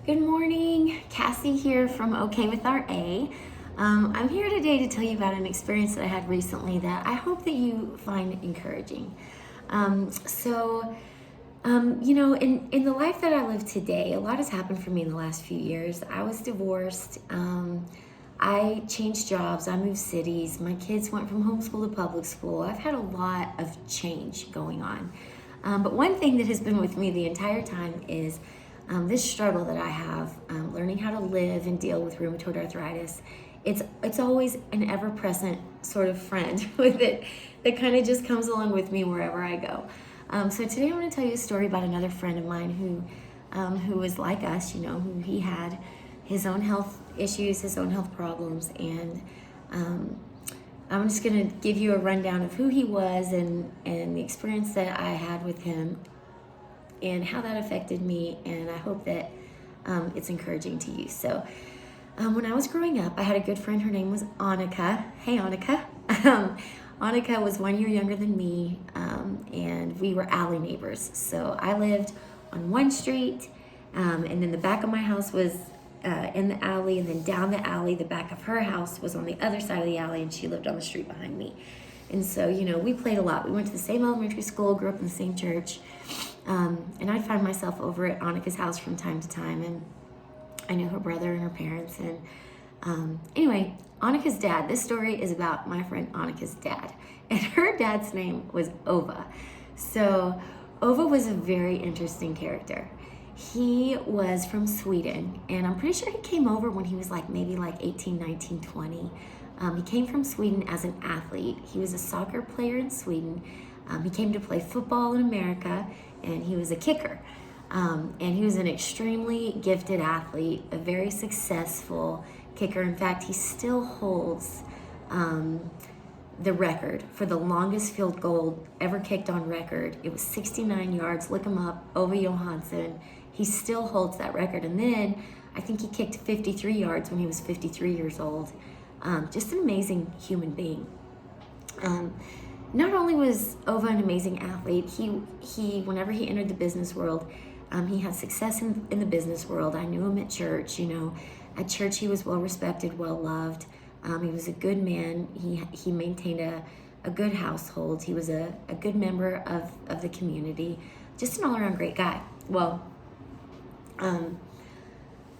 Good morning, Cassie here from OK with our A. I'm here today to tell you about an experience that I had recently that I hope that you find encouraging. In the life that I live today, a lot has happened for me in the last few years. I was divorced. I changed jobs. I moved cities. My kids went from homeschool to public school. I've had a lot of change going on. But one thing that has been with me the entire time is this struggle that I have, learning how to live and deal with rheumatoid arthritis. It's always an ever-present sort of friend with it that kind of just comes along with me wherever I go. So today I'm going to tell you a story about another friend of mine who was like us, who he had his own health issues, his own health problems, and I'm just going to give you a rundown of who he was and the experience that I had with him and how that affected me, and I hope that it's encouraging to you. So when I was growing up, I had a good friend. Her name was Annika. Hey, Annika. Annika was 1 year younger than me, and we were alley neighbors. So I lived on one street, and then the back of my house was in the alley, and then down the alley, the back of her house was on the other side of the alley, and she lived on the street behind me. And so, we played a lot. We went to the same elementary school, grew up in the same church, and I'd find myself over at Annika's house from time to time, and I knew her brother and her parents. And anyway, Annika's dad, this story is about my friend Annika's dad, and her dad's name was Ova. So Ova was a very interesting character. He was from Sweden, and I'm pretty sure he came over when he was maybe 18, 19, 20. He came from Sweden as an athlete. He was a soccer player in Sweden. He came to play football in America, and he was a kicker. And he was an extremely gifted athlete, a very successful kicker. In fact, he still holds the record for the longest field goal ever kicked on record. It was 69 yards. Look him up, Ova Johansson. He still holds that record. And then I think he kicked 53 yards when he was 53 years old. Just an amazing human being. Not only was Ova an amazing athlete, he whenever he entered the business world, he had success in the business world. I knew him at church. At church he was well respected, well loved. He was a good man. He maintained a good household. He was a good member of the community. Just an all-around great guy. Well,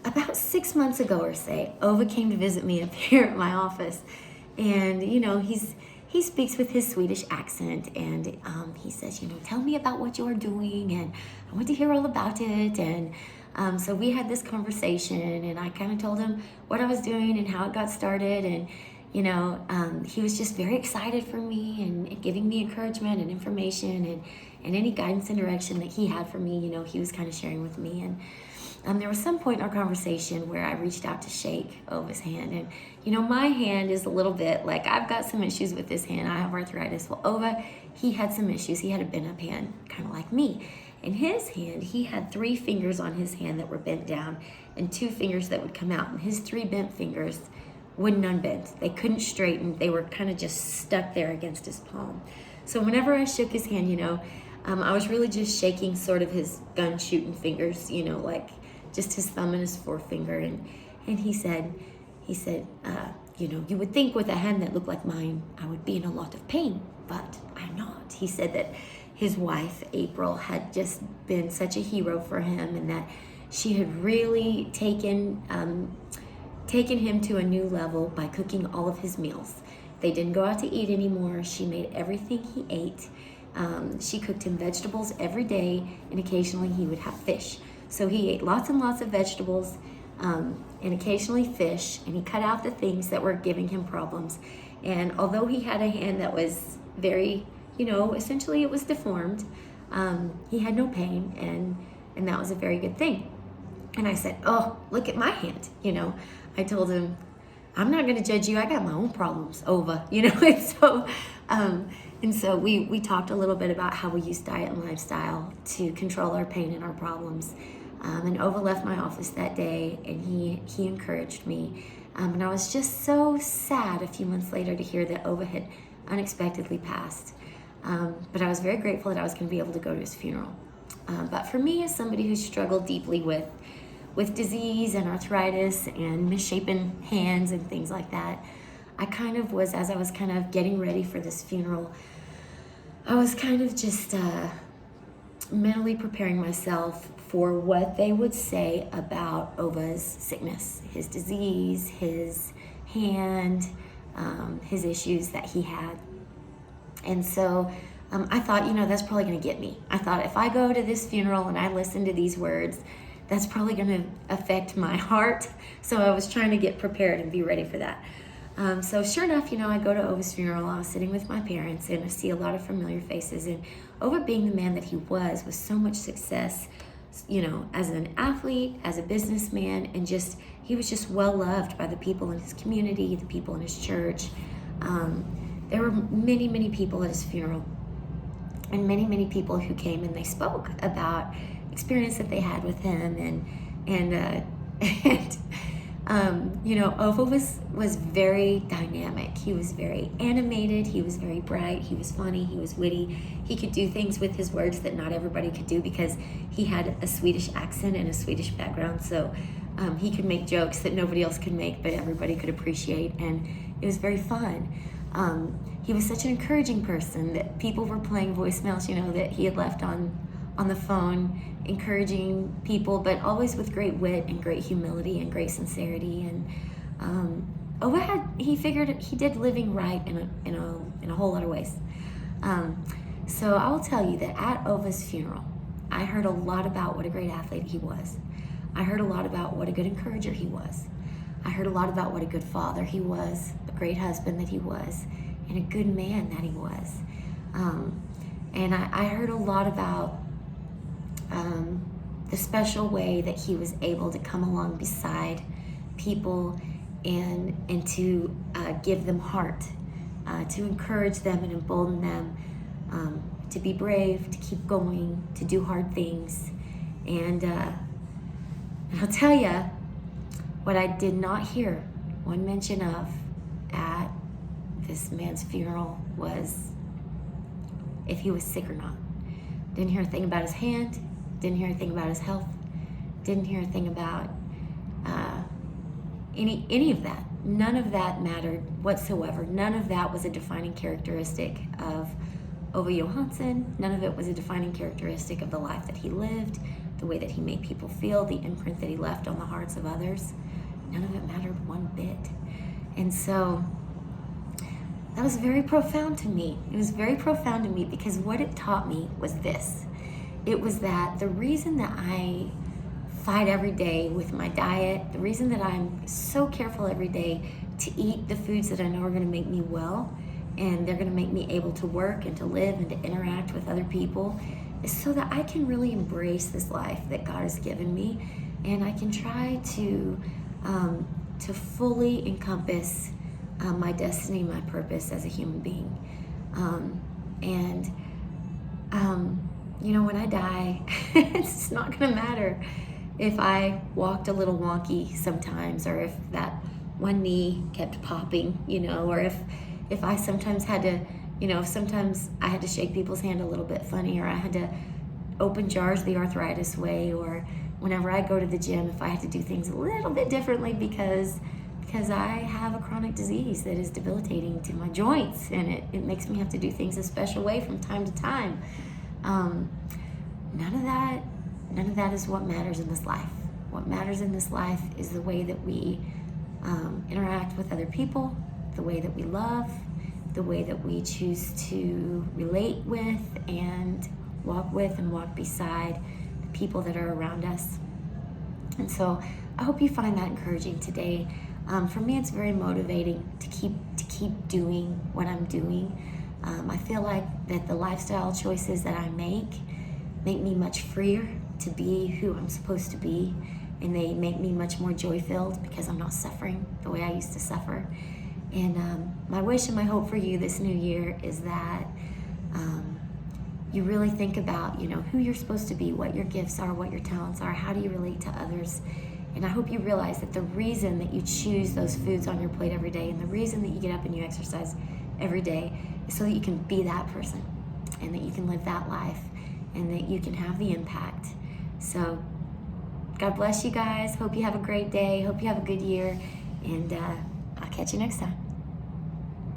about 6 months ago or so, Ova came to visit me up here at my office, and he speaks with his Swedish accent, and he says, tell me about what you're doing, and I want to hear all about it. And so we had this conversation, and I kind of told him what I was doing and how it got started, and he was just very excited for me and giving me encouragement and information and any guidance and direction that he had for me. He was kind of sharing with me. And there was some point in our conversation where I reached out to shake Ova's hand. And, my hand is a little bit I've got some issues with this hand. I have arthritis. Well, Ova, he had some issues. He had a bent up hand, kind of like me. In his hand, he had 3 fingers on his hand that were bent down and 2 fingers that would come out. And his 3 bent fingers wouldn't unbend. They couldn't straighten. They were kind of just stuck there against his palm. So whenever I shook his hand, I was really just shaking sort of his gun shooting fingers, just his thumb and his forefinger. And he said, you would think with a hand that looked like mine, I would be in a lot of pain, but I'm not. He said that his wife, April, had just been such a hero for him, and that she had really taken him to a new level by cooking all of his meals. They didn't go out to eat anymore. She made everything he ate. She cooked him vegetables every day, and occasionally he would have fish. So he ate lots and lots of vegetables and occasionally fish, and he cut out the things that were giving him problems. And although he had a hand that was very, essentially it was deformed, he had no pain, and that was a very good thing. And I said, oh, look at my hand. I told him, I'm not going to judge you. I got my own problems, Ova, And so we talked a little bit about how we use diet and lifestyle to control our pain and our problems. And Ova left my office that day, and he encouraged me. And I was just so sad a few months later to hear that Ova had unexpectedly passed. But I was very grateful that I was going to be able to go to his funeral. But for me, as somebody who struggled deeply with with disease and arthritis and misshapen hands and things like that, I kind of was, as I was kind of getting ready for this funeral, I was kind of just mentally preparing myself for what they would say about Ova's sickness, his disease, his hand, his issues that he had. And so I thought, that's probably going to get me. I thought if I go to this funeral and I listen to these words, that's probably going to affect my heart. So I was trying to get prepared and be ready for that. So sure enough, I go to Ova's funeral. I was sitting with my parents and I see a lot of familiar faces. And Ova, being the man that he was with so much success, as an athlete, as a businessman, and he was just well loved by the people in his community, the people in his church. There were many, many people at his funeral, and many, many people who came and they spoke about experience that they had with him, Ova was very dynamic. He was very animated. He was very bright. He was funny. He was witty. He could do things with his words that not everybody could do because he had a Swedish accent and a Swedish background. So he could make jokes that nobody else could make, but everybody could appreciate, and it was very fun. He was such an encouraging person that people were playing voicemails, that he had left on the phone, encouraging people, but always with great wit and great humility and great sincerity. And he figured he did living right in a whole lot of ways. So I will tell you that at Ova's funeral, I heard a lot about what a great athlete he was. I heard a lot about what a good encourager he was. I heard a lot about what a good father he was, a great husband that he was, and a good man that he was. And I heard a lot about the special way that he was able to come along beside people and to give them heart, to encourage them and embolden them, to be brave, to keep going, to do hard things. And I'll tell you, what I did not hear one mention of at this man's funeral was if he was sick or not. Didn't hear a thing about his hand, didn't hear a thing about his health, didn't hear a thing about any of that. None of that mattered whatsoever. None of that was a defining characteristic of Ova Johansson. None of it was a defining characteristic of the life that he lived, the way that he made people feel, the imprint that he left on the hearts of others. None of it mattered one bit. And so that was very profound to me. It was very profound to me because what it taught me was this. It was that the reason that I fight every day with my diet, the reason that I'm so careful every day to eat the foods that I know are going to make me well and they're going to make me able to work and to live and to interact with other people is so that I can really embrace this life that God has given me, and I can try to fully encompass my destiny, my purpose as a human being. When I die, it's not going to matter if I walked a little wonky sometimes, or if that one knee kept popping, or if I sometimes had to, if sometimes I had to shake people's hand a little bit funny, or I had to open jars the arthritis way, or whenever I go to the gym, if I had to do things a little bit differently because I have a chronic disease that is debilitating to my joints, and it makes me have to do things a special way from time to time. None of that is what matters in this life. What matters in this life is the way that we interact with other people, the way that we love, the way that we choose to relate with and walk beside the people that are around us. And so I hope you find that encouraging today. For me, it's very motivating to keep doing what I'm doing. I feel like that the lifestyle choices that I make me much freer to be who I'm supposed to be, and they make me much more joy-filled because I'm not suffering the way I used to suffer. And my wish and my hope for you this new year is that you really think about, who you're supposed to be, what your gifts are, what your talents are, how do you relate to others. And I hope you realize that the reason that you choose those foods on your plate every day, and the reason that you get up and you exercise every day, is so that you can be that person, and that you can live that life, and that you can have the impact. So God bless you guys. Hope you have a great day. Hope you have a good year. And I'll catch you next time.